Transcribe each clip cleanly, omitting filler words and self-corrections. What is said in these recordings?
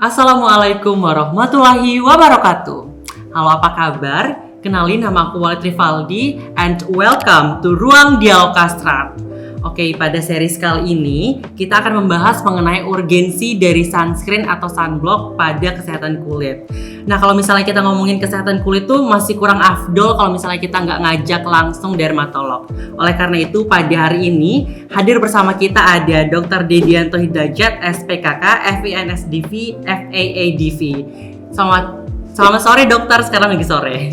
Assalamualaikum warahmatullahi wabarakatuh. Halo, apa kabar? Kenalin, nama aku Walid Rivaldi and welcome to Ruang Dialog Kastrat. Oke, pada series kali ini kita akan membahas mengenai urgensi dari sunscreen atau sunblock pada kesehatan kulit. Nah, kalau misalnya kita ngomongin kesehatan kulit tuh masih kurang afdol kalau misalnya kita nggak ngajak langsung dermatolog. Oleh karena itu, pada hari ini hadir bersama kita ada Dr. Dedianto Hidayat, SPKK, FINSDV, FAADV. Selamat sore dokter, sekarang lagi sore.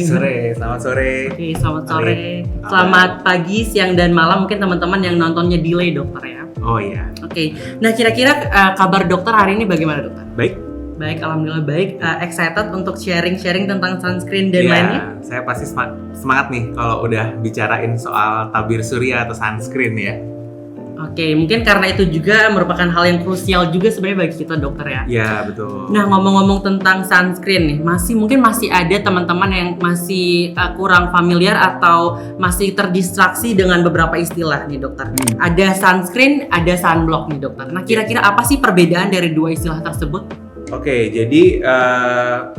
Selamat sore. Oke, selamat sore. Selamat pagi, siang, dan malam. Mungkin teman-teman yang nontonnya delay dokter ya. Oh iya. Oke, nah kira-kira kabar dokter hari ini bagaimana dokter? Baik, Alhamdulillah baik. Excited untuk sharing tentang sunscreen dan lainnya? Saya pasti semangat nih kalau udah bicarain soal tabir surya atau sunscreen ya. Oke, mungkin karena itu juga merupakan hal yang krusial juga sebenarnya bagi kita dokter ya. Iya, betul. Nah, ngomong-ngomong tentang sunscreen nih, mungkin masih ada teman-teman yang masih kurang familiar atau masih terdistraksi dengan beberapa istilah nih dokter. Ada sunscreen, ada sunblock nih dokter. Nah, kira-kira apa sih perbedaan dari dua istilah tersebut? Oke, jadi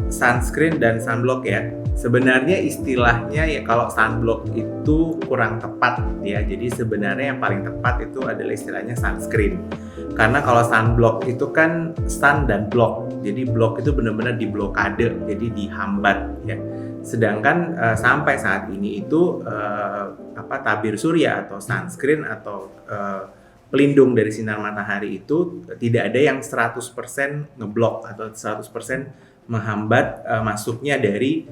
sunscreen dan sunblock ya. Sebenarnya istilahnya ya kalau sunblock itu kurang tepat ya. Jadi sebenarnya yang paling tepat itu adalah istilahnya sunscreen. Karena kalau sunblock itu kan sun dan block. Jadi block itu benar-benar diblokade, jadi dihambat ya. Sedangkan sampai saat ini itu tabir surya atau sunscreen atau pelindung dari sinar matahari itu tidak ada yang 100% ngeblok atau 100% menghambat masuknya dari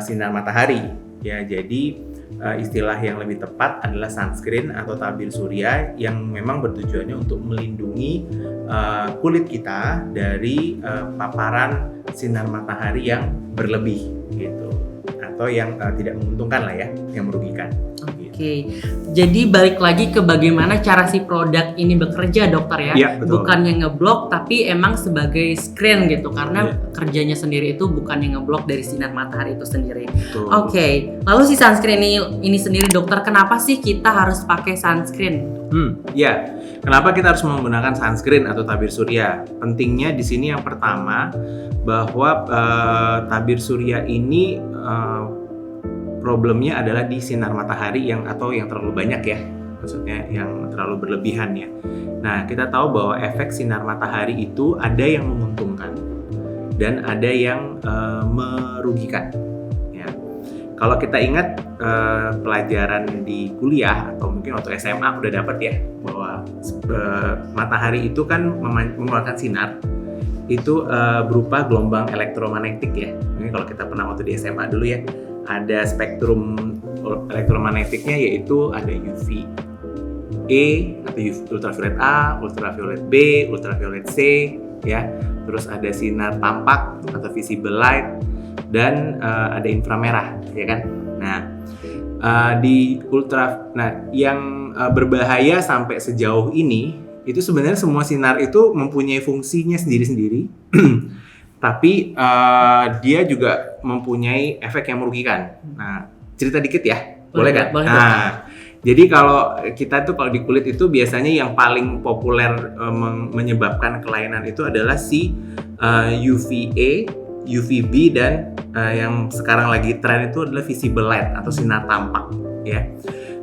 sinar matahari ya. Jadi istilah yang lebih tepat adalah sunscreen atau tabir surya yang memang bertujuannya untuk melindungi kulit kita dari paparan sinar matahari yang berlebih gitu, atau yang tidak menguntungkan lah ya, yang merugikan. Oke, jadi balik lagi ke bagaimana cara si produk ini bekerja dokter ya. Iya, betul. Bukannya ngeblok tapi emang sebagai screen gitu, karena kerjanya sendiri itu bukan yang ngeblok dari sinar matahari itu sendiri. Oke, lalu si sunscreen ini sendiri dokter, kenapa sih kita harus pakai sunscreen? Ya, kenapa kita harus menggunakan sunscreen atau tabir surya? Pentingnya di sini yang pertama bahwa tabir surya ini problemnya adalah di sinar matahari yang terlalu banyak ya, maksudnya yang terlalu berlebihan ya. Nah, kita tahu bahwa efek sinar matahari itu ada yang menguntungkan dan ada yang merugikan. Ya. Kalau kita ingat pelajaran di kuliah atau mungkin waktu SMA udah dapat ya bahwa matahari itu kan mengeluarkan sinar itu berupa gelombang elektromagnetik ya. Ini kalau kita pernah waktu di SMA dulu ya. Ada spektrum elektromagnetiknya, yaitu ada UVA atau ultraviolet A, ultraviolet B, ultraviolet C ya. Terus ada sinar tampak atau visible light dan ada inframerah ya kan. Nah, yang berbahaya sampai sejauh ini itu sebenarnya semua sinar itu mempunyai fungsinya sendiri-sendiri. Tapi dia juga mempunyai efek yang merugikan. Nah, cerita dikit ya, boleh kan? Nah, jadi kalau kita tuh kalau di kulit itu biasanya yang paling populer menyebabkan kelainan itu adalah si UVA, UVB dan yang sekarang lagi tren itu adalah visible light atau sinar tampak ya.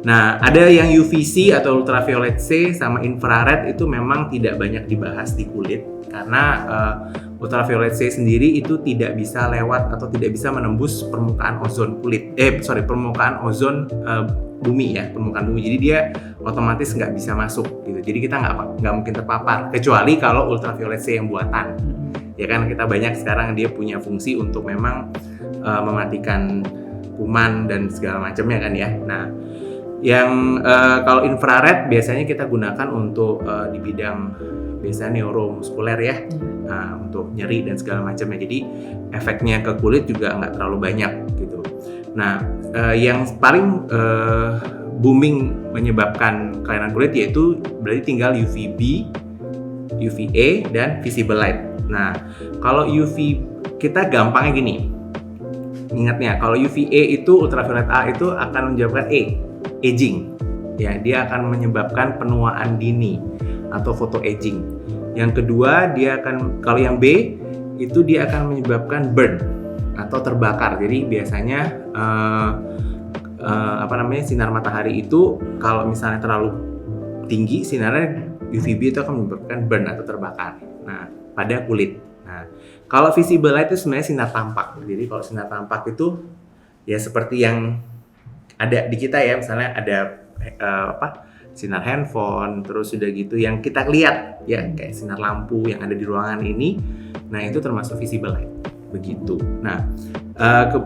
Nah, ada yang UVC atau ultraviolet C sama infrared itu memang tidak banyak dibahas di kulit karena ultraviolet C sendiri itu tidak bisa lewat atau tidak bisa menembus permukaan ozon permukaan ozon bumi ya, permukaan bumi. Jadi dia otomatis nggak bisa masuk gitu. Jadi kita nggak mungkin terpapar kecuali kalau ultraviolet C yang buatan. Ya kan, kita banyak sekarang dia punya fungsi untuk memang mematikan kuman dan segala macamnya kan ya. Nah, yang kalau infrared biasanya kita gunakan untuk di bidang biasanya neuromuskuler ya, untuk nyeri dan segala macamnya. Jadi efeknya ke kulit juga nggak terlalu banyak gitu. Nah, yang paling booming menyebabkan kelainan kulit yaitu berarti tinggal UVB, UVA dan visible light. Nah, kalau UV kita gampangnya gini. Ingatnya, kalau UVA itu ultraviolet A itu akan menyebabkan aging. Ya, dia akan menyebabkan penuaan dini atau photoaging. Yang kedua, dia akan, kalau yang B itu dia akan menyebabkan burn atau terbakar. Jadi biasanya sinar matahari itu kalau misalnya terlalu tinggi sinarnya UVB itu akan menyebabkan burn atau terbakar. Nah, pada kulit. Nah, kalau visible light itu sebenarnya sinar tampak. Jadi kalau sinar tampak itu ya seperti yang ada di kita ya, misalnya ada sinar handphone, terus udah gitu yang kita lihat ya kayak sinar lampu yang ada di ruangan ini. Nah, itu termasuk visible light. Begitu. Nah,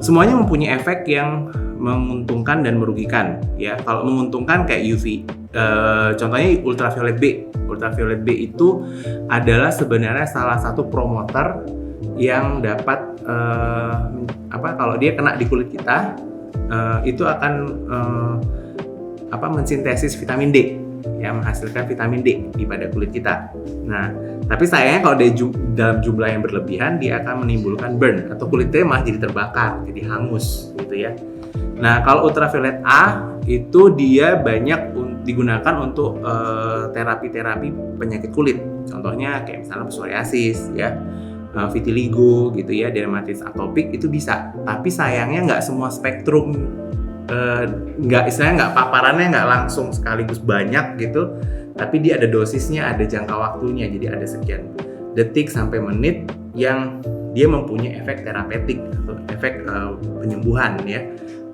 semuanya mempunyai efek yang menguntungkan dan merugikan ya. Kalau menguntungkan kayak UV, contohnya ultraviolet B. Ultraviolet B itu adalah sebenarnya salah satu promoter yang dapat kalau dia kena di kulit kita itu akan mensintesis vitamin D ya, menghasilkan vitamin D di pada kulit kita. Nah, tapi sayangnya kalau dalam jumlah yang berlebihan dia akan menimbulkan burn atau kulitnya malah jadi terbakar, jadi hangus gitu ya. Nah, kalau ultraviolet A itu dia banyak digunakan untuk terapi-terapi penyakit kulit. Contohnya kayak misalnya psoriasis ya, vitiligo gitu ya, dermatitis atopik itu bisa. Tapi sayangnya nggak semua spektrum, nggak paparannya nggak langsung sekaligus banyak gitu. Tapi dia ada dosisnya, ada jangka waktunya. Jadi ada sekian detik sampai menit yang dia mempunyai efek terapeutik atau efek penyembuhan ya.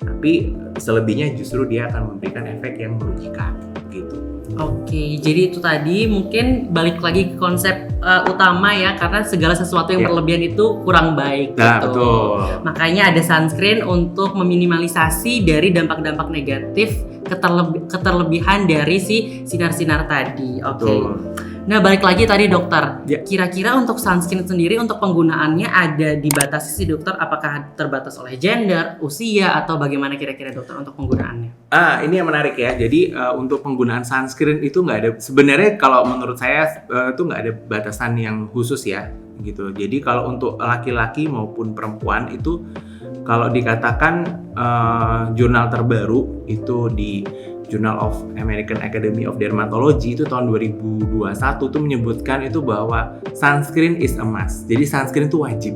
Tapi selebihnya justru dia akan memberikan efek yang merugikan gitu. Oke, jadi itu tadi mungkin balik lagi ke konsep utama ya, karena segala sesuatu yang berlebihan itu kurang baik nah, gitu. Betul. Makanya ada sunscreen untuk meminimalisasi dari dampak-dampak negatif keterlebihan dari si sinar-sinar tadi. Oke. Nah, balik lagi tadi dokter. Ya. Kira-kira untuk sunscreen sendiri untuk penggunaannya ada dibatasi sih dokter? Apakah terbatas oleh gender, usia, atau bagaimana kira-kira dokter untuk penggunaannya? Ini yang menarik ya. Jadi untuk penggunaan sunscreen itu nggak ada. Sebenarnya kalau menurut saya itu nggak ada batasan yang khusus ya, gitu. Jadi kalau untuk laki-laki maupun perempuan itu, kalau dikatakan jurnal terbaru itu di Journal of American Academy of Dermatology itu tahun 2021 tuh menyebutkan itu bahwa sunscreen is a must. Jadi sunscreen itu wajib.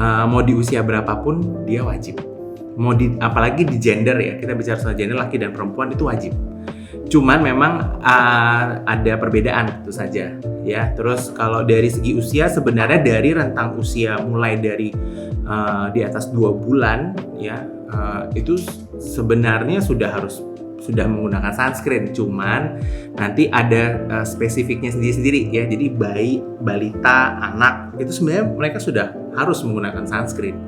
Mau di usia berapapun dia wajib. Apalagi di gender ya, kita bicara soal gender laki dan perempuan itu wajib. Cuman memang ada perbedaan itu saja ya. Terus kalau dari segi usia sebenarnya dari rentang usia mulai dari di atas 2 bulan ya, itu sebenarnya sudah menggunakan sunscreen. Cuman nanti ada spesifiknya sendiri-sendiri ya. Jadi bayi, balita, anak itu sebenarnya mereka sudah harus menggunakan sunscreen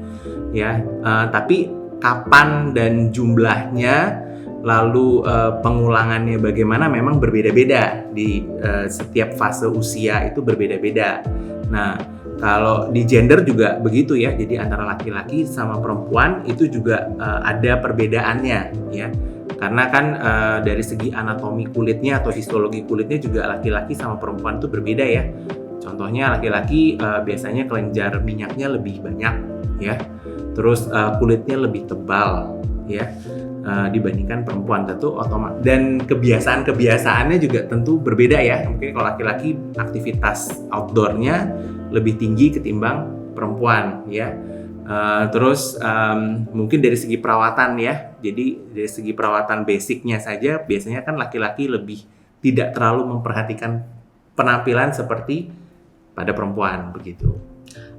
ya. Tapi kapan dan jumlahnya, lalu pengulangannya bagaimana memang berbeda-beda di setiap fase usia itu berbeda-beda. Nah, kalau di gender juga begitu ya. Jadi antara laki-laki sama perempuan itu juga ada perbedaannya ya. Karena kan dari segi anatomi kulitnya atau histologi kulitnya juga laki-laki sama perempuan itu berbeda ya. Contohnya laki-laki biasanya kelenjar minyaknya lebih banyak ya. Terus kulitnya lebih tebal ya. Dibandingkan perempuan tentu otomatis, dan kebiasaannya juga tentu berbeda ya. Mungkin kalau laki-laki aktivitas outdoornya lebih tinggi ketimbang perempuan ya. Terus mungkin dari segi perawatan ya. Jadi dari segi perawatan basicnya saja biasanya kan laki-laki lebih tidak terlalu memperhatikan penampilan seperti pada perempuan begitu.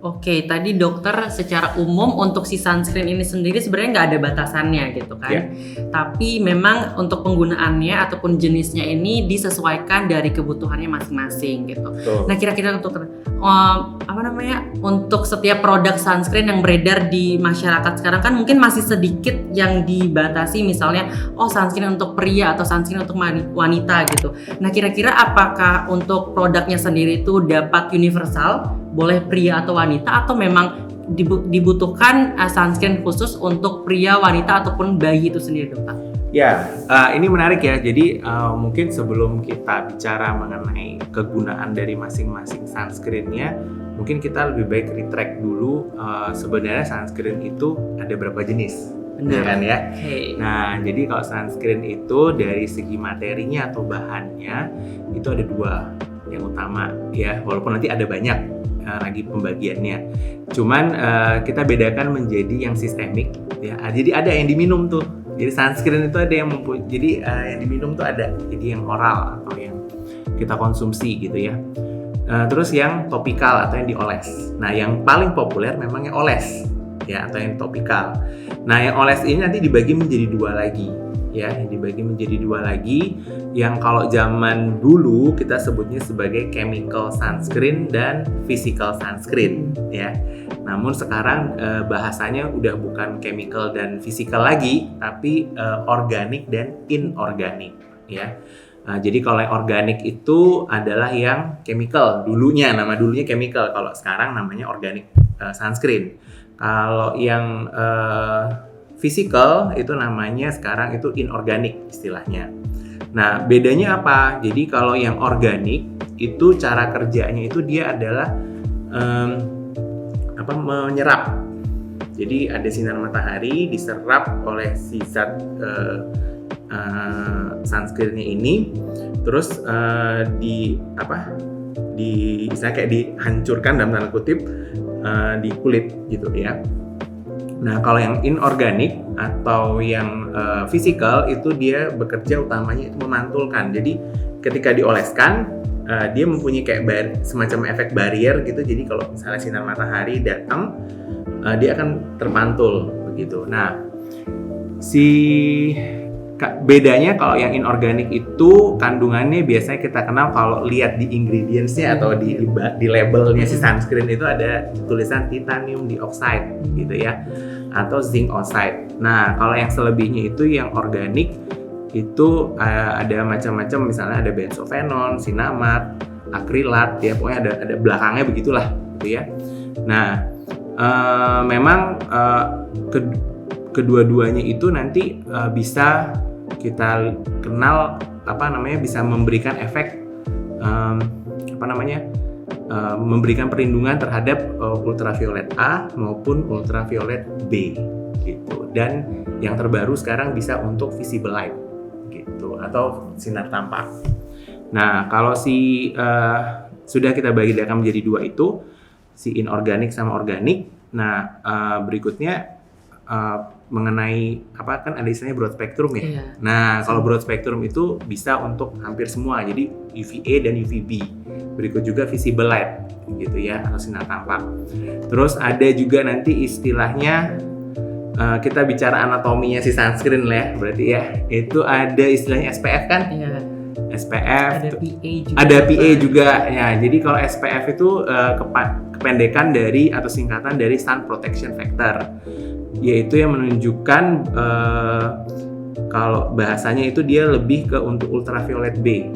Oke, tadi dokter secara umum untuk si sunscreen ini sendiri sebenarnya nggak ada batasannya gitu kan. Yeah. Tapi memang untuk penggunaannya ataupun jenisnya ini disesuaikan dari kebutuhannya masing-masing gitu. Nah, kira-kira dokter, untuk setiap produk sunscreen yang beredar di masyarakat sekarang kan mungkin masih sedikit yang dibatasi, misalnya sunscreen untuk pria atau sunscreen untuk wanita gitu. Nah, kira-kira apakah untuk produknya sendiri itu dapat universal? Boleh pria atau wanita, atau memang dibutuhkan sunscreen khusus untuk pria, wanita ataupun bayi itu sendiri, dokter? Ya, ini menarik ya. Jadi mungkin sebelum kita bicara mengenai kegunaan dari masing-masing sunscreen-nya, mungkin kita lebih baik retract dulu sebenarnya sunscreen itu ada berapa jenis. Benar kan ya? Okay. Nah, jadi kalau sunscreen itu dari segi materinya atau bahannya itu ada 2 yang utama ya, walaupun nanti ada banyak lagi pembagiannya. Cuman kita bedakan menjadi yang sistemik ya. Jadi ada yang diminum tuh. Jadi sunscreen itu ada yang jadi yang diminum tuh ada. Jadi yang oral atau yang kita konsumsi gitu ya. Terus yang topikal atau yang dioles. Nah, yang paling populer memang yang oles ya atau yang topikal. Nah, yang oles ini nanti dibagi menjadi dua lagi. Ya, dibagi menjadi dua lagi. Yang kalau zaman dulu kita sebutnya sebagai chemical sunscreen dan physical sunscreen ya. Namun sekarang bahasanya udah bukan chemical dan physical lagi, tapi organik dan inorganik ya. Jadi kalau yang organik itu adalah yang chemical dulunya, nama dulunya chemical. Kalau sekarang namanya organic sunscreen. Kalau yang physical itu namanya sekarang itu inorganik istilahnya. Nah, bedanya apa? Jadi kalau yang organik itu cara kerjanya itu dia adalah menyerap. Jadi ada sinar matahari diserap oleh si zat sunscreen-nya ini, terus istilahnya kayak dihancurkan dalam tanda kutip di kulit gitu ya. Nah, kalau yang inorganik atau yang physical itu dia bekerja utamanya itu memantulkan. Jadi ketika dioleskan dia mempunyai kayak semacam efek barrier gitu. Jadi kalau misalnya sinar matahari datang dia akan terpantul begitu. Nah, bedanya kalau yang inorganik itu kandungannya biasanya kita kenal kalau lihat di ingredients-nya atau di labelnya si sunscreen itu ada tulisan titanium dioxide gitu ya atau zinc oxide. Nah, kalau yang selebihnya itu yang organik itu ada macam-macam, misalnya ada benzofenon, sinamat, akrilat ya, pokoknya ada belakangnya begitulah gitu ya. Nah, memang kedua-duanya itu nanti bisa kita kenal bisa memberikan efek memberikan perlindungan terhadap ultraviolet A maupun ultraviolet B gitu. Dan yang terbaru sekarang bisa untuk visible light gitu atau sinar tampak. Nah, kalau sudah kita bedakan menjadi dua itu, si inorganik sama organik. Nah, berikutnya mengenai kan ada istilahnya broad spectrum ya. Iya. Nah, kalau broad spectrum itu bisa untuk hampir semua. Jadi UVA dan UVB. Berikut juga visible light gitu ya atau sinar tampak. Terus ada juga nanti istilahnya kita bicara anatominya si sunscreen lah ya. Berarti ya itu ada istilahnya SPF kan? Iya. SPF ada PA juga ya. Jadi kalau SPF itu kependekan dari atau singkatan dari sun protection factor, yaitu yang menunjukkan kalau bahasanya itu dia lebih ke untuk ultraviolet B.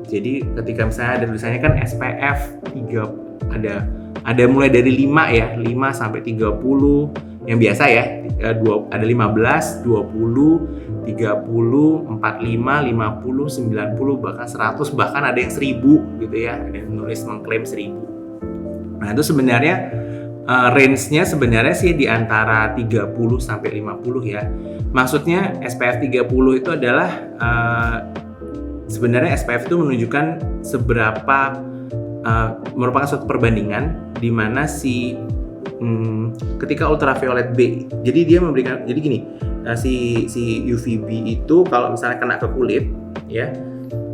Jadi ketika misalnya ada tulisannya kan SPF 3 ada mulai dari 5 ya, 5 sampai 30 yang biasa ya. Ada 15, 20, 30, 45, 50, 90, bahkan 100, bahkan ada yang 1000 gitu ya. Ada yang nulis mengklaim 1000. Nah, itu sebenarnya range-nya sebenarnya sih di antara 30 sampai 50 ya. Maksudnya SPF 30 itu adalah sebenarnya SPF itu menunjukkan seberapa merupakan suatu perbandingan di mana ketika ultraviolet B. Jadi dia memberikan, jadi gini, si UVB itu kalau misalnya kena ke kulit ya,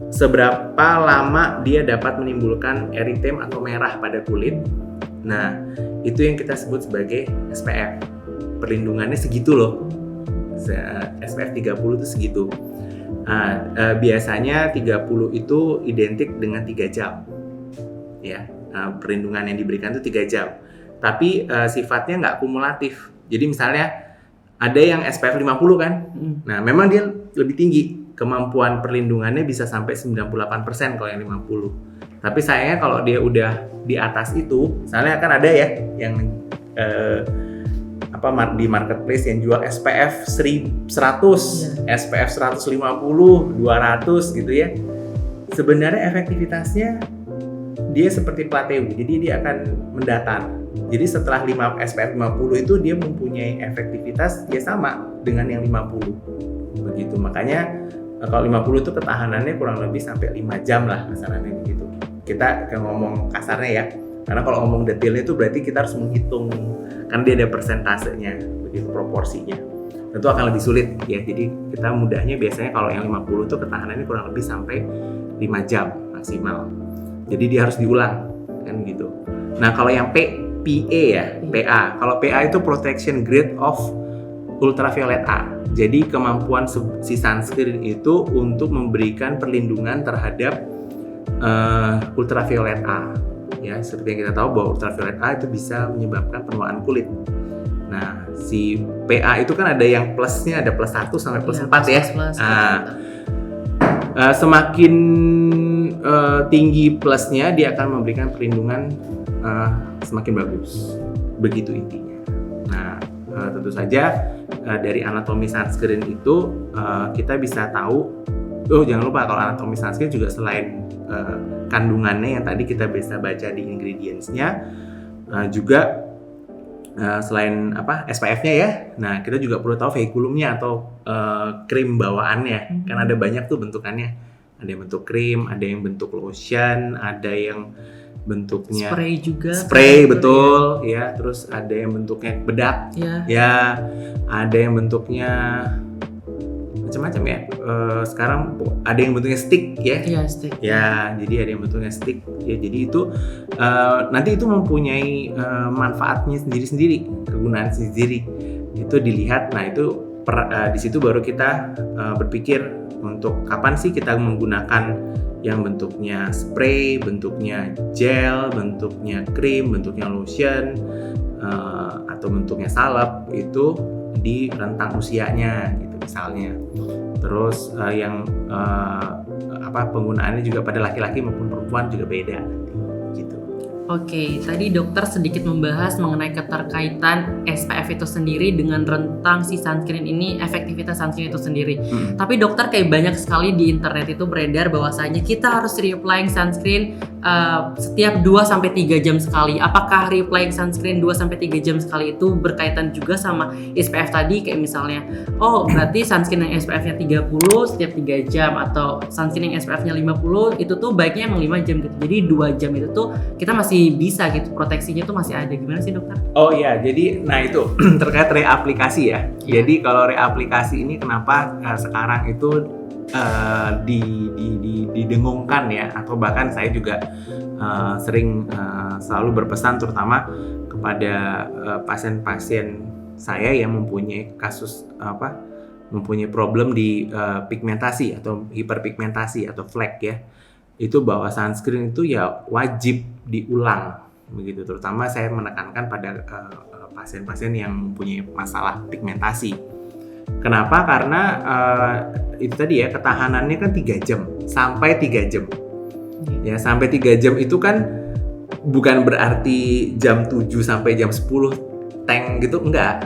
seberapa lama dia dapat menimbulkan eritem atau merah pada kulit. Nah, itu yang kita sebut sebagai SPF. Perlindungannya segitu loh. SPF 30 itu segitu. Biasanya 30 itu identik dengan 3 jam. Ya, perlindungan yang diberikan itu 3 jam. Tapi sifatnya nggak kumulatif. Jadi misalnya ada yang SPF 50 kan. Nah, memang dia lebih tinggi. Kemampuan perlindungannya bisa sampai 98% kalau yang 50. Tapi sayangnya kalau dia udah di atas itu, misalnya kan ada ya yang di marketplace yang jual SPF 100, SPF 150, 200 gitu ya. Sebenarnya efektivitasnya dia seperti placebo, jadi dia akan mendatar. Jadi setelah SPF 50 itu dia mempunyai efektivitas ya sama dengan yang 50. Begitu. Makanya kalau 50 itu ketahanannya kurang lebih sampai 5 jam lah kasarnya begitu. Kita ngomong kasarnya ya. Karena kalau ngomong detailnya itu berarti kita harus menghitung, kan dia ada persentasenya, begitu proporsinya. Tentu akan lebih sulit ya. Jadi kita mudahnya biasanya kalau yang 50 itu ketahanannya kurang lebih sampai 5 jam maksimal. Jadi dia harus diulang kan gitu. Nah kalau yang PA ya, PA. Kalau PA itu protection grade of ultraviolet A. Jadi kemampuan si sunscreen itu untuk memberikan perlindungan terhadap ultraviolet A. Ya, seperti yang kita tahu bahwa ultraviolet A itu bisa menyebabkan penuaan kulit. Nah, si PA itu kan ada yang plusnya, ada plus 1 sampai plus 4 ya. Semakin tinggi plusnya, dia akan memberikan perlindungan semakin bagus. Begitu intinya. Nah, tentu saja dari anatomi sunscreen itu kita bisa tahu. Oh, jangan lupa kalau anatomi sunscreen juga selain kandungannya yang tadi kita bisa baca di ingredients-nya, juga selain SPF-nya ya. Nah, kita juga perlu tahu vehiculumnya atau krim bawaannya. Kan ada banyak tuh bentukannya. Ada yang bentuk krim, ada yang bentuk lotion, ada yang bentuknya spray juga. Spray betul ya. Terus ada yang bentuknya bedak. Ya. Ada yang bentuknya macam-macam ya. Sekarang ada yang bentuknya stick ya. Iya, stick. Ya, jadi ada yang bentuknya stick. Ya, jadi itu nanti itu mempunyai manfaatnya sendiri-sendiri, kegunaan sendiri. Itu dilihat. Nah, itu di situ baru kita berpikir untuk kapan sih kita menggunakan yang bentuknya spray, bentuknya gel, bentuknya krim, bentuknya lotion, atau bentuknya salep itu di rentang usianya gitu misalnya. Terus yang penggunaannya juga pada laki-laki maupun perempuan juga beda gitu. Oke, tadi dokter sedikit membahas mengenai keterkaitan SPF itu sendiri dengan rentang si sunscreen ini, efektivitas sunscreen itu sendiri. Tapi dokter kayak banyak sekali di internet itu beredar bahwasanya kita harus reapplying sunscreen setiap 2-3 jam sekali. Apakah reapplying sunscreen 2-3 jam sekali itu berkaitan juga sama SPF tadi? Kayak misalnya, oh berarti sunscreen yang SPF-nya 30 setiap 3 jam, atau sunscreen yang SPF-nya 50 itu tuh baiknya emang 5 jam gitu. Jadi 2 jam itu tuh kita masih bisa gitu, proteksinya tuh masih ada. Gimana sih dokter? Oh iya, jadi nah itu terkait reaplikasi ya. Jadi kalau reaplikasi ini kenapa sekarang itu didengungkan ya, atau bahkan saya juga sering selalu berpesan terutama kepada pasien-pasien saya yang mempunyai kasus mempunyai problem di pigmentasi atau hiperpigmentasi atau flek ya. Itu bahwa sunscreen itu ya wajib diulang begitu, terutama saya menekankan pada pasien-pasien yang mempunyai masalah pigmentasi. Kenapa? Karena itu tadi ya, ketahanannya kan 3 jam sampai 3 jam. Ya, sampai 3 jam itu kan bukan berarti jam 7 sampai jam 10 tank gitu, enggak.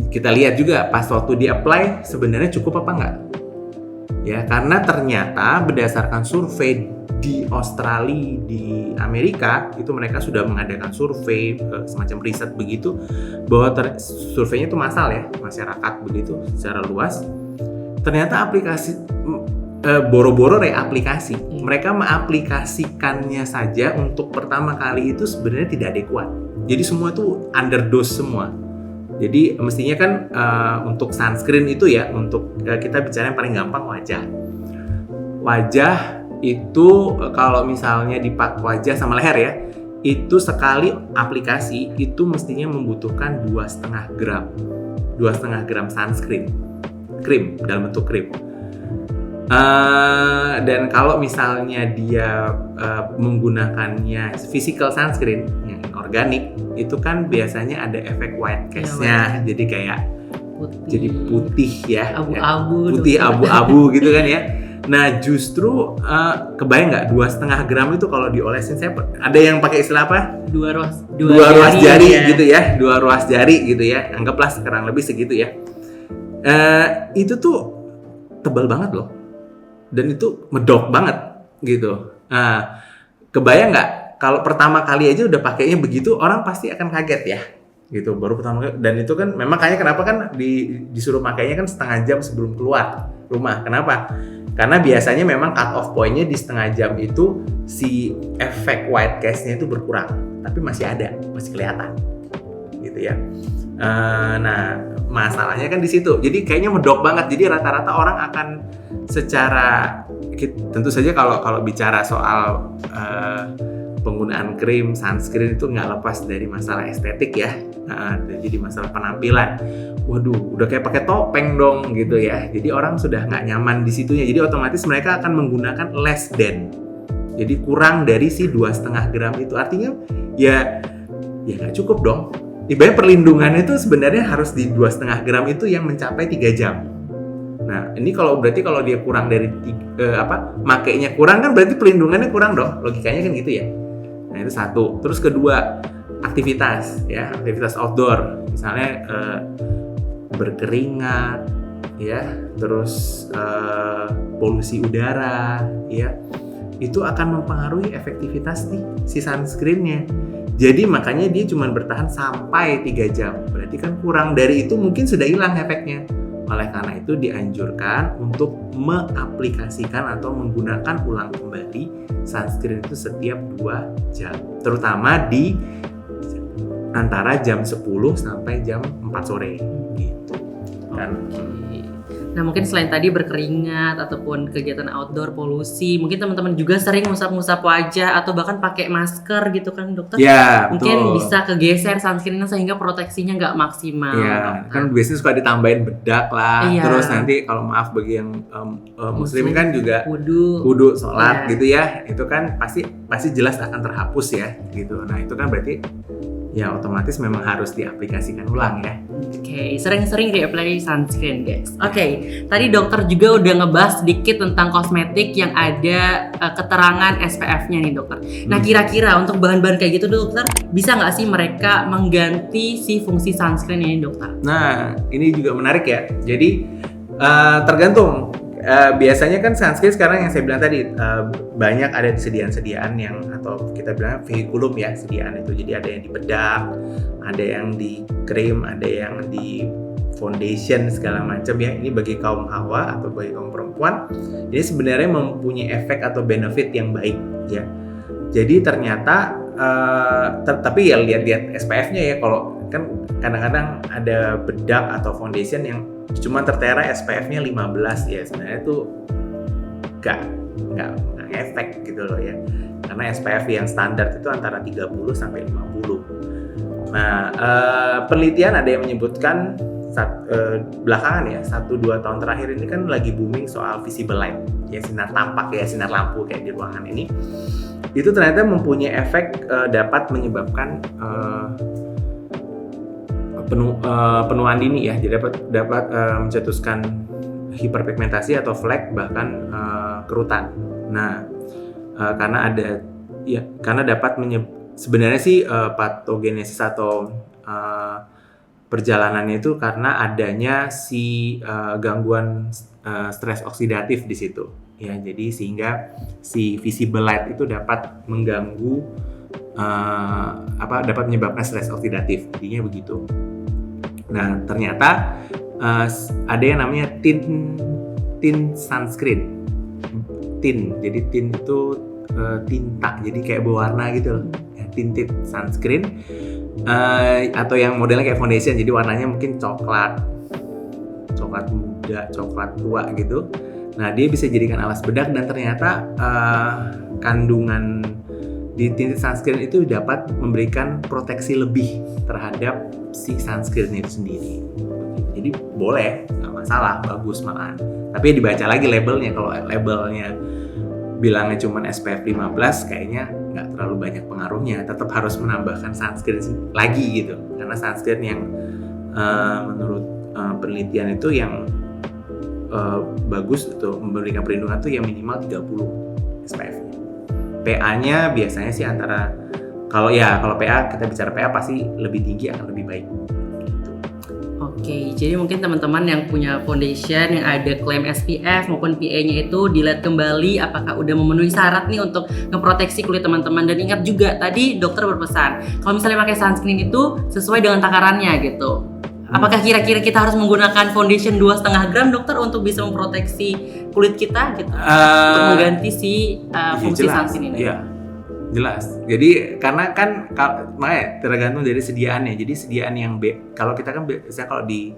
Kita lihat juga pas waktu di-apply sebenarnya cukup apa enggak. Ya, karena ternyata berdasarkan survei di Australia, di Amerika, itu mereka sudah mengadakan survei semacam riset begitu, bahwa surveinya itu massal ya, masyarakat begitu secara luas. Ternyata aplikasi boro-boro reaplikasi, mereka mengaplikasikannya saja untuk pertama kali itu sebenarnya tidak adekuat. Jadi semua itu underdose semua. Jadi mestinya kan untuk sunscreen itu ya, untuk kita bicara yang paling gampang wajah. Wajah itu kalau misalnya dipakai wajah sama leher ya, itu sekali aplikasi itu mestinya membutuhkan 2,5 gram. 2,5 gram sunscreen. Krim, dalam bentuk krim. Dan kalau misalnya dia menggunakannya physical sunscreen yang organik, itu kan biasanya ada efek white cast-nya, jadi kayak putih. Jadi putih ya, abu-abu, putih abu-abu gitu kan ya. Nah justru kebayang nggak 2,5 gram itu kalau diolesin, saya ada yang pakai istilah apa? Dua ruas jari ya. Gitu ya, 2 ruas jari gitu ya, anggaplah sekarang lebih segitu ya. Itu tuh tebal banget loh, dan itu medok banget gitu. Kebayang nggak kalau pertama kali aja udah pakainya begitu, orang pasti akan kaget ya gitu, baru pertama kali. Dan itu kan memang kayaknya kenapa kan disuruh pakainya kan setengah jam sebelum keluar rumah. Kenapa? Karena biasanya memang cut off point-nya di setengah jam itu si efek white cast-nya itu berkurang, tapi masih ada, masih kelihatan, gitu ya. Nah, masalahnya kan di situ. Jadi kayaknya medok banget. Jadi rata-rata orang akan secara tentu saja kalau bicara soal penggunaan krim, sunscreen itu nggak lepas dari masalah estetik ya. Jadi masalah penampilan. Waduh, udah kayak pakai topeng dong gitu ya. Jadi orang sudah nggak nyaman di situnya. Jadi otomatis mereka akan menggunakan less than. Jadi kurang dari si 2,5 gram itu. Artinya ya nggak cukup dong. Ibaratnya perlindungannya itu sebenarnya harus di 2,5 gram itu yang mencapai 3 jam. Nah, ini berarti kalau dia kurang dari makainya kurang kan berarti perlindungannya kurang dong. Logikanya kan gitu ya. Nah, itu satu. Terus kedua, aktivitas outdoor. Misalnya berkeringat ya, terus polusi udara ya. Itu akan mempengaruhi efektivitas si sunscreen-nya. Jadi makanya dia cuma bertahan sampai 3 jam. Berarti kan kurang dari itu mungkin sudah hilang efeknya. Oleh karena itu dianjurkan untuk mengaplikasikan atau menggunakan ulang kembali sunscreen itu setiap 2 jam. Terutama di antara jam 10 sampai jam 4 sore gitu. Kan. Nah, mungkin selain tadi berkeringat ataupun kegiatan outdoor, polusi, mungkin teman-teman juga sering ngusap-ngusap wajah atau bahkan pakai masker gitu kan, dokter? Ya, mungkin bisa kegeser sunscreen-nya sehingga proteksinya nggak maksimal. Iya, kan biasanya suka ditambahin bedak lah. Iya. Terus nanti kalau maaf bagi yang muslim kan juga wudu sholat gitu ya. Itu kan pasti jelas akan terhapus ya gitu. Nah, itu kan berarti ya otomatis memang harus diaplikasikan ulang ya. Oke, sering-sering di-apply sunscreen guys. Oke, tadi dokter juga udah ngebahas sedikit tentang kosmetik yang ada keterangan SPF-nya nih dokter. Nah, kira-kira untuk bahan-bahan kayak gitu dokter, bisa nggak sih mereka mengganti si fungsi sunscreen ini dokter? Nah, ini juga menarik ya. Jadi tergantung. Biasanya kan sunscreen sekarang yang saya bilang tadi banyak ada sediaan-sediaan yang atau kita bilang vehikulum ya sediaan itu. Jadi ada yang di bedak, ada yang di krim, ada yang di foundation segala macam ya. Ini bagi kaum hawa atau bagi kaum perempuan. Ini sebenarnya mempunyai efek atau benefit yang baik ya. Jadi ternyata tapi ya lihat SPF-nya ya. Kalau kan kadang-kadang ada bedak atau foundation yang cuma tertera SPF-nya 15 ya, sebenarnya itu nggak efek gitu loh ya, karena SPF yang standar itu antara 30 sampai 50. Nah, penelitian ada yang menyebutkan belakangan ya 1-2 tahun terakhir ini kan lagi booming soal visible light ya, sinar tampak ya, sinar lampu kayak di ruangan ini. Itu ternyata mempunyai efek dapat menyebabkan penuaan dini ya, jadi dapat mencetuskan hiperpigmentasi atau flek bahkan kerutan. Nah, karena dapat sebenarnya sih patogenesis atau perjalanannya itu karena adanya si gangguan stres oksidatif di situ ya. Jadi sehingga si visible light itu dapat mengganggu dapat menyebabkan stres oksidatif, intinya begitu. Nah, ternyata ada yang namanya tint sunscreen. Jadi tint itu tinta, jadi kayak berwarna gitu loh. Ya, tinted sunscreen atau yang modelnya kayak foundation, jadi warnanya mungkin coklat muda, coklat tua gitu. Nah, dia bisa jadikan alas bedak dan ternyata kandungan di tinted sunscreen itu dapat memberikan proteksi lebih terhadap si sunscreen itu sendiri. Jadi boleh, nggak masalah, bagus malahan. Tapi dibaca lagi labelnya. Kalau labelnya bilangnya cuma SPF 15, kayaknya nggak terlalu banyak pengaruhnya. Tetap harus menambahkan sunscreen lagi gitu. Karena sunscreen yang menurut penelitian itu yang bagus untuk memberikan perlindungan tuh yang minimal 30 SPF-nya. PA-nya biasanya sih antara kalau PA, kita bicara PA pasti lebih tinggi akan lebih baik. Oke, jadi mungkin teman-teman yang punya foundation yang ada klaim SPF maupun PA-nya itu dilihat kembali apakah udah memenuhi syarat nih untuk ngeproteksi kulit teman-teman. Dan ingat juga tadi dokter berpesan kalau misalnya pakai sunscreen itu sesuai dengan takarannya gitu. Apakah kira-kira kita harus menggunakan foundation 2,5 gram dokter untuk bisa memproteksi kulit kita gitu? Untuk mengganti si fungsi sunscreen ini? Iya, jelas. Jadi karena kan makanya tergantung dari sediaannya. Jadi sediaan yang kalau kita kan biasanya kalau di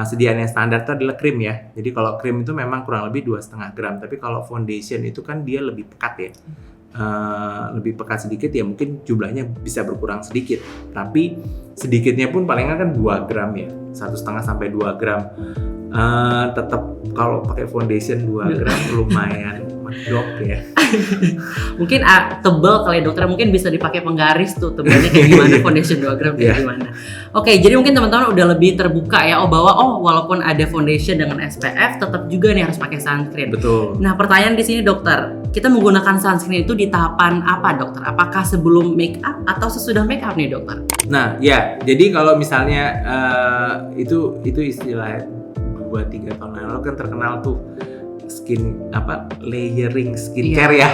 sediaan yang standar itu adalah krim ya. Jadi kalau krim itu memang kurang lebih 2,5 gram. Tapi kalau foundation itu kan dia lebih pekat ya. Lebih pekat sedikit ya, mungkin jumlahnya bisa berkurang sedikit, tapi sedikitnya pun palingan kan 2 gram ya, 1,5 sampai 2 gram. Tetap kalau pakai foundation 2 gram lumayan medok ya. Mungkin tebal kali dokter, mungkin bisa dipakai penggaris tuh tebalnya kayak gimana, foundation 2 gram kayak gimana. Oke, jadi mungkin teman-teman udah lebih terbuka ya, bahwa walaupun ada foundation dengan SPF tetap juga nih harus pakai sunscreen. Betul. Nah, pertanyaan di sini dokter, kita menggunakan sunscreen itu di tahapan apa dokter? Apakah sebelum make up atau sesudah make up nih dokter? Nah, ya, jadi kalau misalnya itu istilah 2-3 tahun lalu kan terkenal tuh layering skincare ya.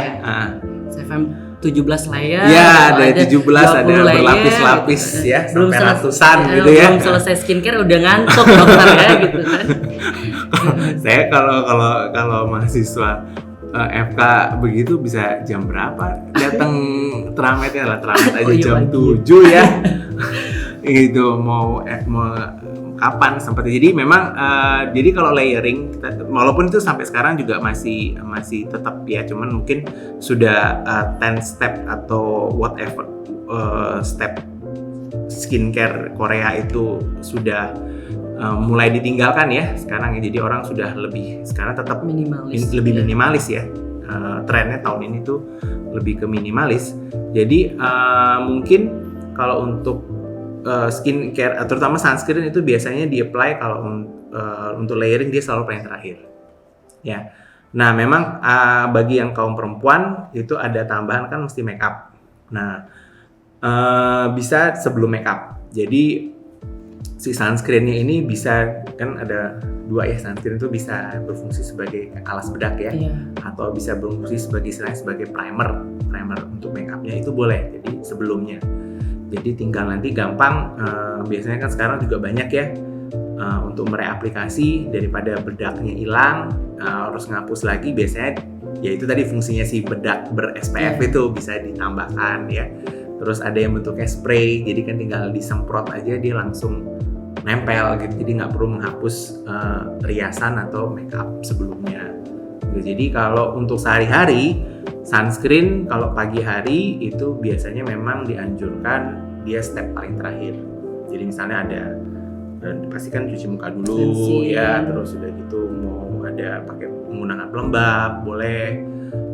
SFM 17 layer. Ya, ada 17, ada berlapis-lapis gitu. Ya, belum sampai ratusan gitu ya. Belum selesai skincare udah ngantuk dokter ya gitu kan. Saya kalau mahasiswa FK begitu bisa jam berapa datang terametnya lah, teramet aja jam 7 ya. Itu mau kapan sempatnya. Jadi memang jadi kalau layering walaupun itu sampai sekarang juga masih tetap ya, cuman mungkin sudah 10 step atau whatever step skincare Korea itu sudah mulai ditinggalkan ya sekarang ya. Jadi orang sudah sekarang tetap lebih minimalis ya. Trennya tahun ini tuh lebih ke minimalis. Jadi mungkin kalau untuk skincare, terutama sunscreen itu biasanya di-apply kalau untuk layering dia selalu paling terakhir. Ya. Nah, memang bagi yang kaum perempuan itu ada tambahan kan mesti make up. Nah, bisa sebelum make up. Jadi si sunscreen-nya ini bisa, kan ada 2 ya, sunscreen itu bisa berfungsi sebagai alas bedak ya. Atau bisa berfungsi sebagai primer untuk make up-nya itu boleh. Jadi sebelumnya. Jadi tinggal nanti gampang, biasanya kan sekarang juga banyak ya untuk mereaplikasi daripada bedaknya hilang, harus ngapus lagi. Biasanya ya itu tadi fungsinya si bedak ber-SPF itu bisa ditambahkan ya. Terus ada yang bentuknya spray, jadi kan tinggal disemprot aja dia langsung nempel gitu. Jadi nggak perlu menghapus riasan atau makeup sebelumnya. Jadi kalau untuk sehari-hari, sunscreen kalau pagi hari itu biasanya memang dianjurkan dia step paling terakhir. Jadi misalnya pasti kan cuci muka dulu ya, terus udah gitu mau ada menggunakan pelembab boleh,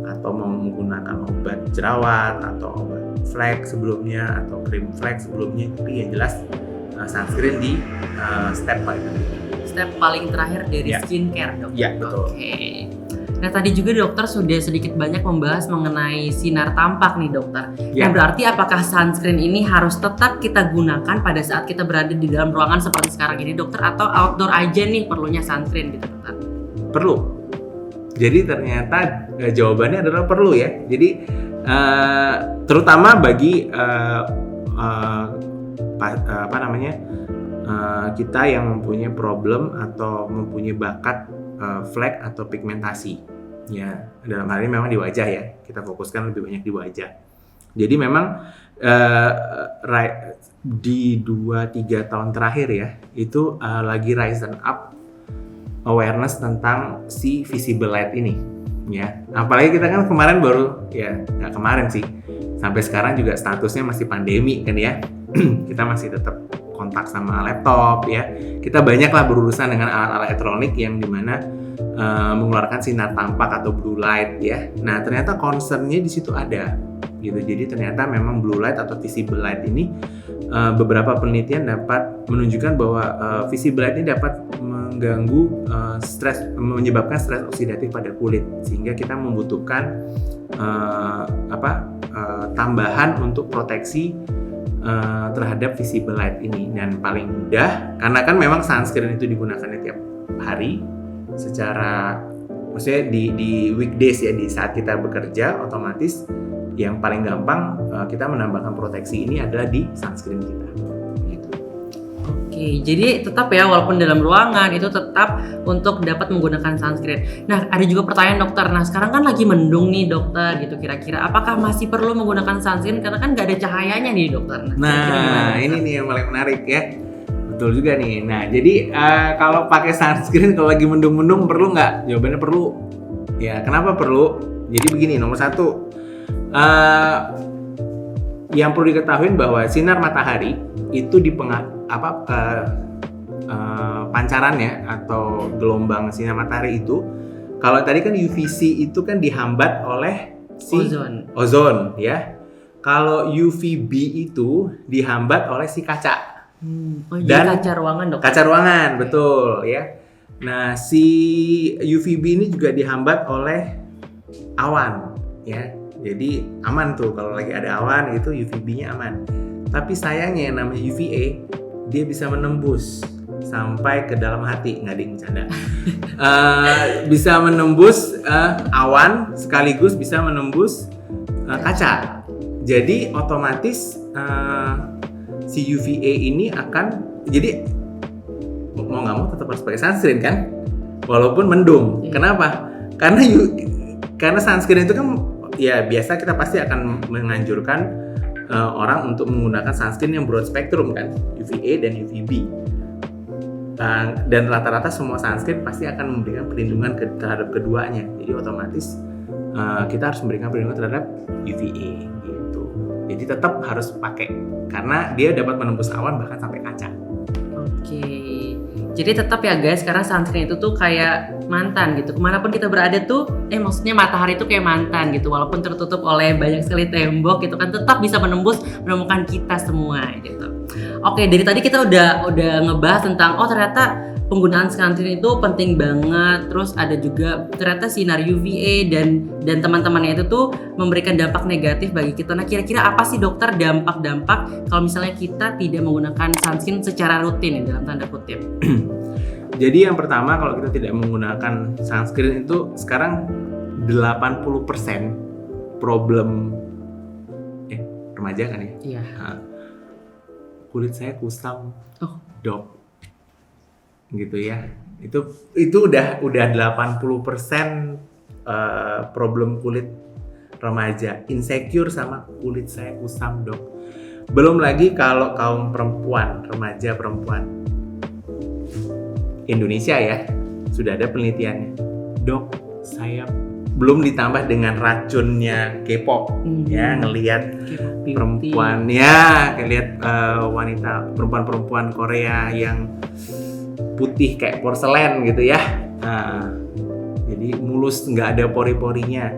atau mau menggunakan obat jerawat atau obat flek sebelumnya atau krim flek sebelumnya, tapi yang jelas sunscreen di step paling terakhir. Step paling terakhir dari skincare dokter. Iya, betul. Oke. Nah, tadi juga dokter sudah sedikit banyak membahas mengenai sinar tampak nih dokter. Nah, berarti apakah sunscreen ini harus tetap kita gunakan pada saat kita berada di dalam ruangan seperti sekarang ini dokter, atau outdoor aja nih perlunya sunscreen gitu dokter? Perlu. Jadi ternyata jawabannya adalah perlu ya. Jadi terutama bagi kita yang mempunyai problem atau mempunyai bakat flek atau pigmentasi ya, dalam hal ini memang di wajah ya, kita fokuskan lebih banyak di wajah. Jadi memang di 2-3 tahun terakhir ya itu lagi rise up awareness tentang si visible light ini ya. Apalagi kita kan kemarin baru ya, nggak kemarin sih, sampai sekarang juga statusnya masih pandemi kan ya. Kita masih tetap kontak sama laptop ya. Kita banyaklah berurusan dengan alat-alat elektronik yang dimana mengeluarkan sinar tampak atau blue light ya. Nah, ternyata concernnya di situ ada gitu. Jadi ternyata memang blue light atau visible light ini beberapa penelitian dapat menunjukkan bahwa visible light ini dapat mengganggu menyebabkan stres oksidatif pada kulit, sehingga kita membutuhkan tambahan untuk proteksi terhadap visible light ini. Dan paling mudah, karena kan memang sunscreen itu digunakannya tiap hari secara, maksudnya di weekdays ya, di saat kita bekerja, otomatis yang paling gampang kita menambahkan proteksi ini adalah di sunscreen kita gitu. Oke, Oke, jadi tetap ya walaupun dalam ruangan itu tetap untuk dapat menggunakan sunscreen. Nah, ada juga pertanyaan dokter. Nah, sekarang kan lagi mendung nih dokter gitu. Kira-kira apakah masih perlu menggunakan sunscreen karena kan nggak ada cahayanya nih dokter. Kira-kira gimana, Nah, dokter? ini nih yang paling menarik ya. Betul juga nih. Nah, jadi kalau pakai sunscreen kalau lagi mendung-mendung perlu nggak? Jawabannya perlu. Ya, kenapa perlu? Jadi begini, nomor satu, yang perlu diketahui bahwa sinar matahari itu pancarannya atau gelombang sinar matahari itu, kalau tadi kan UVC itu kan dihambat oleh si ozon ya. Kalau UVB itu dihambat oleh si kaca. Jadi Dan kaca ruangan dokter. Kaca ruangan, betul ya. Nah, si UVB ini juga dihambat oleh awan ya. Jadi aman tuh kalau lagi ada awan itu UVB-nya aman. Tapi sayangnya yang namanya UVA dia bisa menembus sampai ke dalam hati, nggak bercanda. Bisa menembus awan sekaligus bisa menembus kaca. Jadi otomatis si UVA ini akan jadi mau nggak mau tetap harus pakai sunscreen kan, walaupun mendung. Kenapa? Karena sunscreen itu kan ya biasa kita pasti akan menganjurkan orang untuk menggunakan sunscreen yang broad spectrum kan, UVA dan UVB. Dan rata-rata semua sunscreen pasti akan memberikan perlindungan terhadap keduanya. Jadi otomatis kita harus memberikan perlindungan terhadap UVA gitu. Jadi tetap harus pakai karena dia dapat menembus awan bahkan sampai kaca. Oke. Jadi tetap ya guys, karena sunscreen itu tuh kayak mantan gitu. Kemanapun kita berada tuh, maksudnya matahari itu kayak mantan gitu. Walaupun tertutup oleh banyak sekali tembok gitu kan, tetap bisa menemukan kita semua gitu. Oke, dari tadi kita udah ngebahas tentang ternyata penggunaan sunscreen itu penting banget. Terus ada juga ternyata sinar UVA dan teman-temannya itu tuh memberikan dampak negatif bagi kita. Nah, kira-kira apa sih dokter dampak-dampak kalau misalnya kita tidak menggunakan sunscreen secara rutin ya, dalam tanda kutip? Jadi yang pertama kalau kita tidak menggunakan sunscreen itu sekarang 80% problem remaja kan ya? Iya. Kulit saya kusam, dok. Gitu ya. Itu udah 80% problem kulit remaja, insecure sama kulit saya kusam, dok. Belum lagi kalau kaum perempuan, remaja perempuan Indonesia ya, sudah ada penelitiannya. Dok, saya belum ditambah dengan racunnya K-pop ya, ngelihat perempuan ya, ngelihat wanita perempuan Korea yang putih kayak porselen gitu ya. Nah, jadi mulus, nggak ada pori-porinya.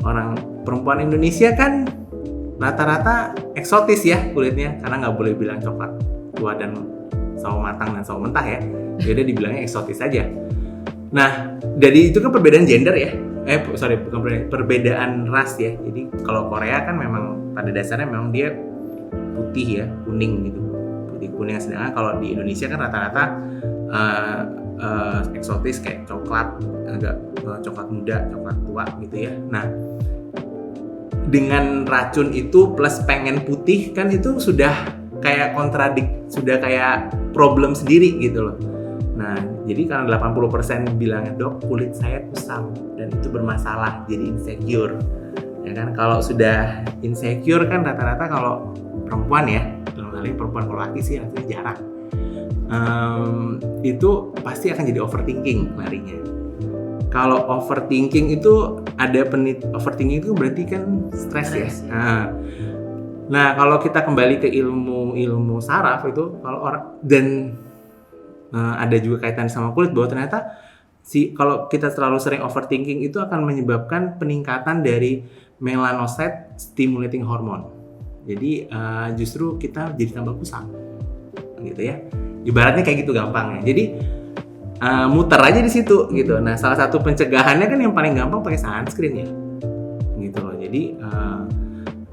Orang perempuan Indonesia kan rata-rata eksotis ya kulitnya, karena nggak boleh bilang coklat tua dan sawo matang dan sawo mentah ya. Jadi dibilangnya eksotis aja. Nah, jadi itu kan perbedaan gender ya. Bukan perbedaan ras ya. Jadi kalau Korea kan memang pada dasarnya memang dia putih ya, kuning gitu. Putih kuning, sedangkan kalau di Indonesia kan rata-rata eksotis kayak coklat, agak coklat muda, coklat tua gitu ya. Nah, dengan racun itu plus pengen putih kan itu sudah kayak sudah kayak problem sendiri gitu loh. Nah, jadi karena 80% bilangnya, dok kulit saya kusam dan itu bermasalah, jadi insecure. Ya kan, kalau sudah insecure kan rata-rata kalau perempuan ya, dalam hal ini perempuan, kalau laki sih rasanya jarang. Itu pasti akan jadi overthinking larinya. Kalau overthinking itu overthinking itu berarti kan stres ya. Nah, kalau kita kembali ke ilmu saraf itu, kalau orang dan ada juga kaitan sama kulit bahwa ternyata kalau kita terlalu sering overthinking itu akan menyebabkan peningkatan dari melanocyte stimulating hormone. Jadi justru kita jadi tambah kusam, gitu ya. Ibaratnya kayak gitu gampangnya. Jadi muter aja di situ gitu. Nah, salah satu pencegahannya kan yang paling gampang pakai sunscreen ya, gitu loh. Jadi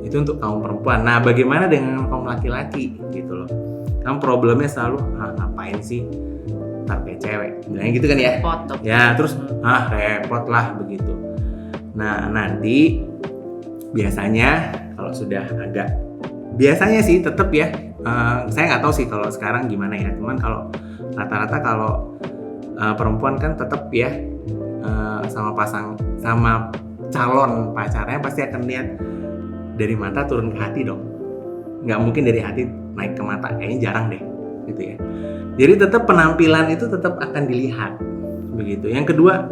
itu untuk kaum perempuan. Nah, bagaimana dengan kaum laki-laki gitu loh? Kan problemnya selalu ngapain sih? Ntar kayak cewek, bilangnya gitu kan ya? Repot. Ya, terus repot lah begitu. Nah, nanti biasanya kalau sudah biasanya sih tetap ya saya nggak tahu sih kalau sekarang gimana ya. Cuman kalau rata-rata kalau perempuan kan tetap ya sama calon pacarnya pasti akan lihat dari mata turun ke hati dong. Nggak mungkin dari hati naik ke mata, kayaknya jarang deh gitu ya. Jadi tetap penampilan itu tetap akan dilihat begitu. Yang kedua,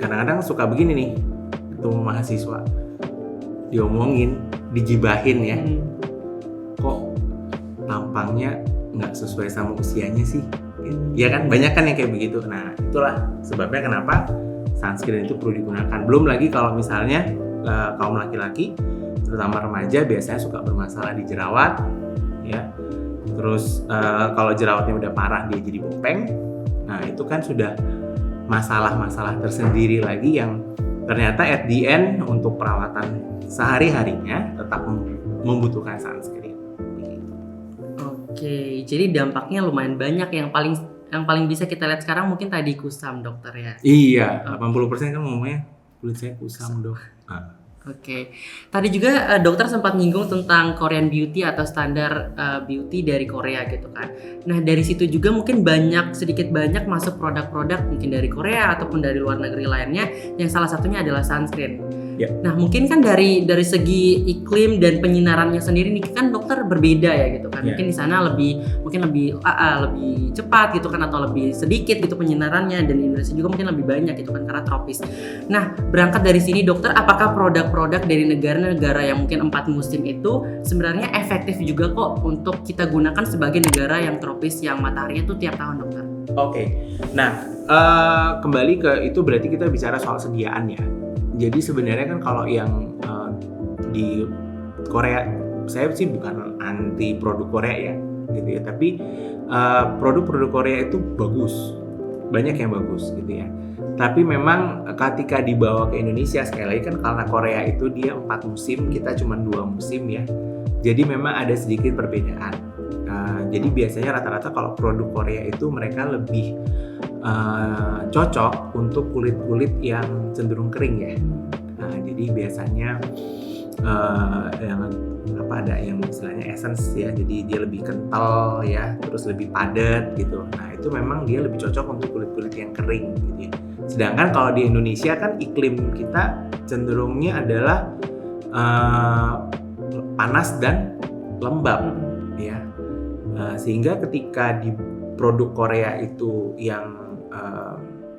kadang-kadang suka begini nih, ketemu mahasiswa diomongin, dijibahin ya, kok tampangnya nggak sesuai sama usianya sih, ya kan, banyak kan yang kayak begitu. Nah itulah sebabnya kenapa sunscreen itu perlu digunakan. Belum lagi kalau misalnya kaum laki-laki terutama remaja biasanya suka bermasalah di jerawat ya, terus kalau jerawatnya udah parah dia jadi bopeng. Nah itu kan sudah masalah-masalah tersendiri lagi yang ternyata at the end untuk perawatan sehari-harinya tetap membutuhkan sunscreen. Oke, jadi dampaknya lumayan banyak. Yang paling bisa kita lihat sekarang mungkin tadi kusam, dokter ya. Iya, 80% kan ngomongnya kulit saya kusam, Dok. Oke. Tadi juga dokter sempat nyinggung tentang Korean beauty atau standar beauty dari Korea gitu kan. Nah, dari situ juga mungkin sedikit banyak masuk produk-produk mungkin dari Korea ataupun dari luar negeri lainnya yang salah satunya adalah sunscreen. Ya. Nah, mungkin kan dari segi iklim dan penyinarannya sendiri nih kan dokter berbeda ya gitu kan. Ya. Mungkin di sana lebih cepat gitu kan atau lebih sedikit gitu penyinarannya, dan di Indonesia juga mungkin lebih banyak gitu kan karena tropis. Nah, berangkat dari sini dokter, apakah produk-produk dari negara-negara yang mungkin 4 musim itu sebenarnya efektif juga kok untuk kita gunakan sebagai negara yang tropis yang mataharinya tuh tiap tahun, dokter? Oke. Nah, kembali ke itu berarti kita bicara soal sediaan ya. Jadi sebenarnya kan kalau yang di Korea, saya sih bukan anti produk Korea ya, gitu ya. Tapi produk-produk Korea itu bagus, banyak yang bagus gitu ya. Tapi memang ketika dibawa ke Indonesia, sekali lagi kan karena Korea itu dia 4 musim, kita cuma 2 musim ya. Jadi memang ada sedikit perbedaan. Jadi biasanya rata-rata kalau produk Korea itu mereka lebih cocok untuk kulit-kulit yang cenderung kering ya. Jadi biasanya ada yang istilahnya essence ya, jadi dia lebih kental ya, terus lebih padat gitu. Nah itu memang dia lebih cocok untuk kulit-kulit yang kering gitu ya. Sedangkan kalau di Indonesia kan iklim kita cenderungnya adalah panas dan lembab ya, sehingga ketika di produk Korea itu yang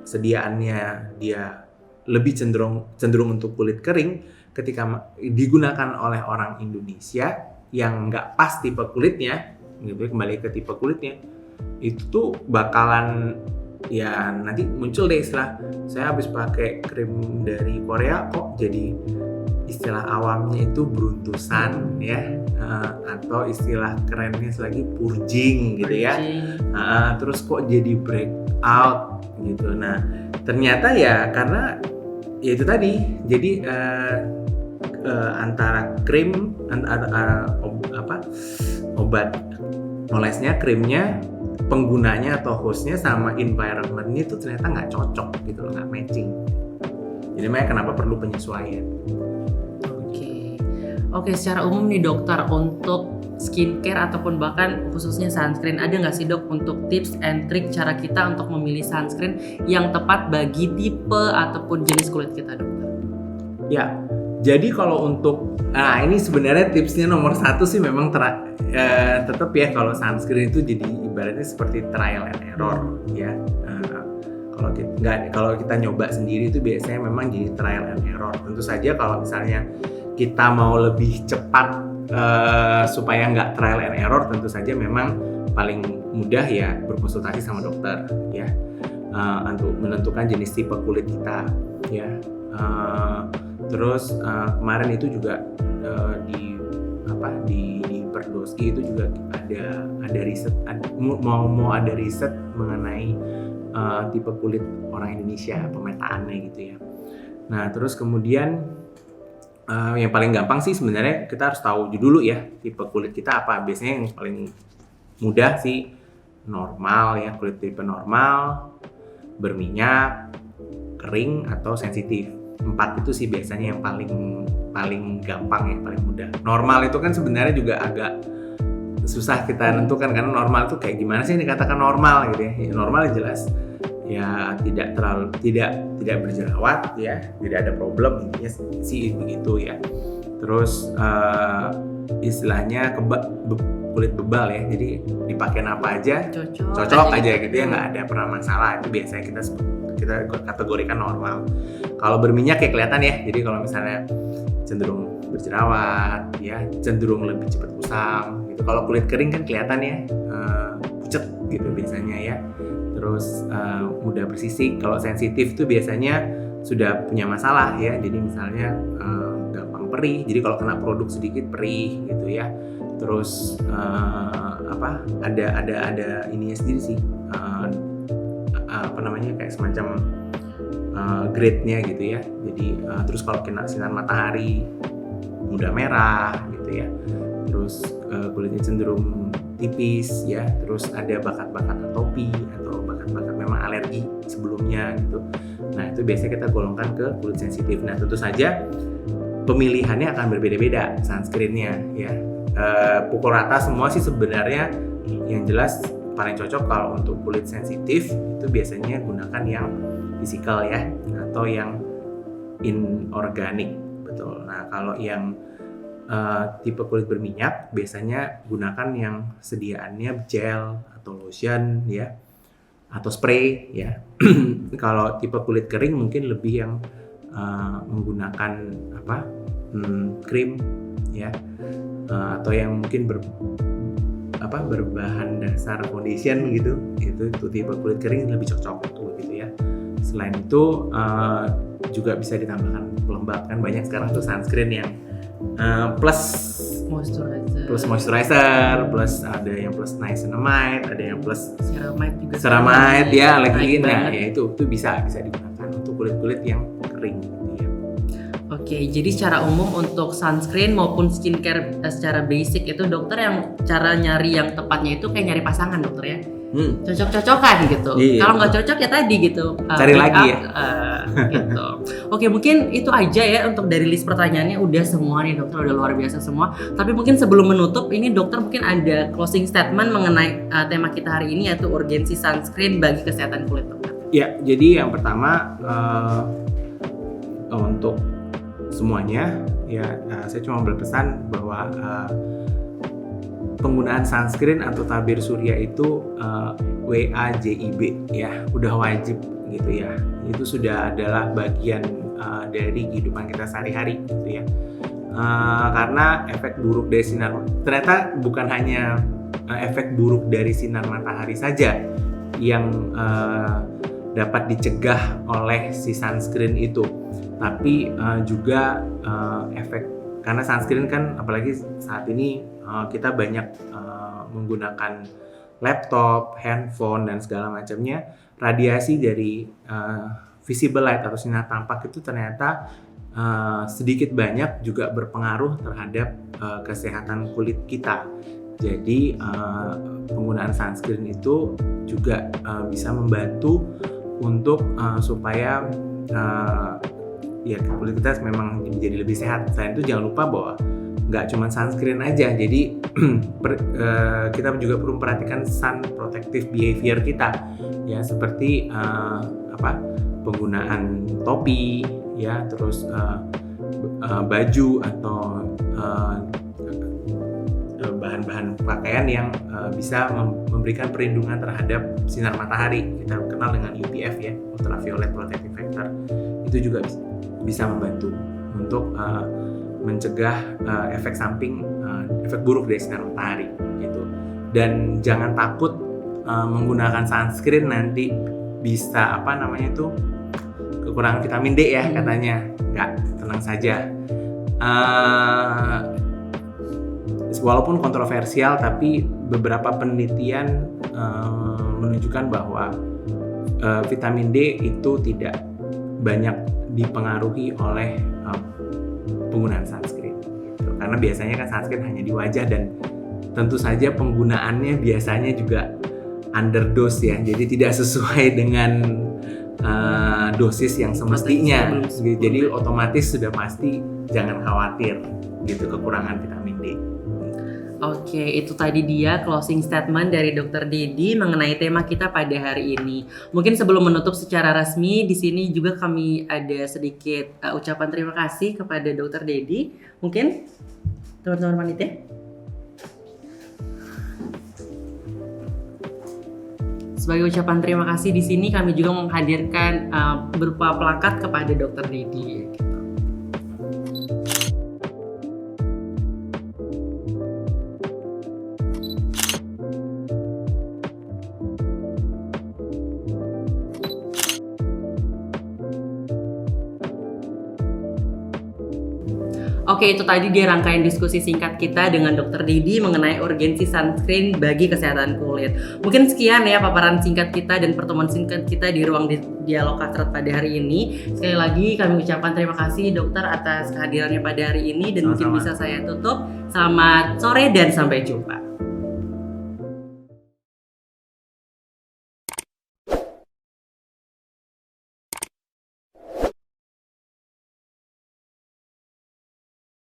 sediaannya dia lebih cenderung untuk kulit kering, ketika digunakan oleh orang Indonesia yang nggak pas tipe kulitnya, gitu, kembali ke tipe kulitnya, itu tuh bakalan ya nanti muncul deh istilah, saya habis pakai krim dari Korea kok jadi istilah awamnya itu beruntusan ya, atau istilah kerennya lagi purging gitu ya, terus kok jadi breakout gitu. Nah ternyata ya karena ya itu tadi, jadi antara krim obat olesnya, krimnya, penggunanya atau hostnya sama environmentnya itu ternyata nggak cocok gitu loh, nggak matching. Jadi makanya kenapa perlu penyesuaian. Oke, secara umum nih dokter, untuk skincare ataupun bahkan khususnya sunscreen, ada nggak sih dok untuk tips and trick cara kita untuk memilih sunscreen yang tepat bagi tipe ataupun jenis kulit kita, dokter? Ya, jadi kalau untuk, ini sebenarnya tipsnya nomor 1 sih memang tetap ya, kalau sunscreen itu jadi ibaratnya seperti trial and error ya. Kalau kita nyoba sendiri itu biasanya memang jadi trial and error. Tentu saja kalau misalnya kita mau lebih cepat supaya nggak trial and error, tentu saja memang paling mudah ya berkonsultasi sama dokter ya, untuk menentukan jenis tipe kulit kita ya. Terus kemarin itu juga di Perdoski itu juga ada riset, mau ada riset mengenai tipe kulit orang Indonesia, pemetaannya gitu ya. Nah terus kemudian yang paling gampang sih sebenarnya kita harus tahu dulu ya tipe kulit kita apa. Biasanya yang paling mudah sih normal ya, kulit tipe normal, berminyak, kering, atau sensitif. 4 itu sih biasanya yang paling paling gampang ya, paling mudah. Normal itu kan sebenarnya juga agak susah kita nentukan, karena normal itu kayak gimana sih yang dikatakan normal gitu ya. Ya, normal jelas ya tidak berjerawat ya, tidak ada problem, intinya sih begitu ya. Terus istilahnya kulit bebal ya, jadi dipakai apa aja cocok aja gitu ya, nggak ada pernah masalah. Itu biasanya kita kategorikan normal. Kalau berminyak ya kelihatan ya, jadi kalau misalnya cenderung berjerawat ya, cenderung lebih cepat kusam gitu. Kalau kulit kering kan kelihatan ya, pucet gitu biasanya ya. Terus mudah bersisik. Kalau sensitif tuh biasanya sudah punya masalah ya, jadi misalnya gampang perih, jadi kalau kena produk sedikit perih gitu ya. Terus ada ininya sendiri sih, kayak semacam grade-nya gitu ya. Jadi terus kalau kena sinar matahari mudah merah gitu ya. Terus kulitnya cenderung tipis ya. Terus ada bakat-bakat atopi atau bakat-bakat memang alergi sebelumnya gitu. Nah, itu biasanya kita golongkan ke kulit sensitif. Nah, tentu saja pemilihannya akan berbeda-beda sunscreen-nya ya. Pukul rata semua sih sebenarnya, yang jelas paling cocok kalau untuk kulit sensitif itu biasanya gunakan yang fisikal ya, atau yang inorganik, betul. Nah, kalau yang tipe kulit berminyak biasanya gunakan yang sediaannya gel atau lotion ya, atau spray ya. Kalau tipe kulit kering mungkin lebih yang menggunakan krim ya, atau yang mungkin berbahan dasar foundation gitu. Itu tipe kulit kering lebih cocok tuh gitu ya. Selain itu juga bisa ditambahkan pelembab, kan banyak sekarang tuh sunscreen yang plus moisturizer, plus ada yang plus niacinamide, ada yang plus ceramide ya, lagi nah ya itu bisa digunakan untuk kulit-kulit yang kering gitu ya. Oke, jadi secara umum untuk sunscreen maupun skincare secara basic itu dokter yang cara nyari yang tepatnya itu kayak nyari pasangan dokter ya. Cocok-cocokan gitu. Iya, kalau nggak cocok ya tadi gitu. Cari lagi ya. Gitu. Oke, mungkin itu aja ya untuk dari list pertanyaannya, udah semua nih dokter, udah luar biasa semua. Tapi mungkin sebelum menutup ini dokter mungkin ada closing statement mengenai tema kita hari ini, yaitu urgensi sunscreen bagi kesehatan kulit dokter. Ya, jadi yang pertama untuk semuanya ya, saya cuma berpesan bahwa penggunaan sunscreen atau tabir surya itu WAJIB ya, udah wajib gitu ya. Itu sudah adalah bagian dari kehidupan kita sehari-hari gitu ya. Karena efek buruk dari sinar, ternyata bukan hanya efek buruk dari sinar matahari saja yang dapat dicegah oleh si sunscreen itu, tapi juga efek, karena sunscreen kan apalagi saat ini kita banyak menggunakan laptop, handphone dan segala macamnya, radiasi dari visible light atau sinar tampak itu ternyata sedikit banyak juga berpengaruh terhadap kesehatan kulit kita. Jadi penggunaan sunscreen itu juga bisa membantu untuk supaya ya kulit kita memang menjadi lebih sehat. Selain itu jangan lupa bahwa nggak cuma sunscreen aja, jadi kita juga perlu memperhatikan sun protective behavior kita ya, seperti penggunaan topi ya, terus baju atau bahan-bahan pakaian yang bisa memberikan perlindungan terhadap sinar matahari. Kita kenal dengan UPF ya, ultraviolet protective factor. Itu juga bisa membantu untuk mencegah efek samping, efek buruk dari sinar matahari gitu. Dan jangan takut menggunakan sunscreen nanti bisa kekurangan vitamin D ya katanya. Nggak, tenang saja. Walaupun kontroversial, tapi beberapa penelitian menunjukkan bahwa vitamin D itu tidak banyak dipengaruhi oleh penggunaan sunscreen gitu. Karena biasanya kan sunscreen hanya di wajah, dan tentu saja penggunaannya biasanya juga underdose ya, jadi tidak sesuai dengan dosis yang semestinya. Belum sempurna. Jadi otomatis sudah pasti jangan khawatir gitu kekurangan vitamin D. Oke, itu tadi dia closing statement dari Dr. Dedi mengenai tema kita pada hari ini. Mungkin sebelum menutup secara resmi, di sini juga kami ada sedikit ucapan terima kasih kepada Dr. Dedi. Mungkin teman-teman panitia? Sebagai ucapan terima kasih di sini kami juga menghadirkan berupa plakat kepada Dr. Dedi. Oke, itu tadi dia rangkaian diskusi singkat kita dengan Dr. Dedi mengenai urgensi sunscreen bagi kesehatan kulit. Mungkin sekian ya paparan singkat kita dan pertemuan singkat kita di ruang dialog Kastrat pada hari ini. Sekali lagi kami ucapkan terima kasih dokter atas kehadirannya pada hari ini dan mungkin bisa saya tutup. Selamat sore dan sampai jumpa.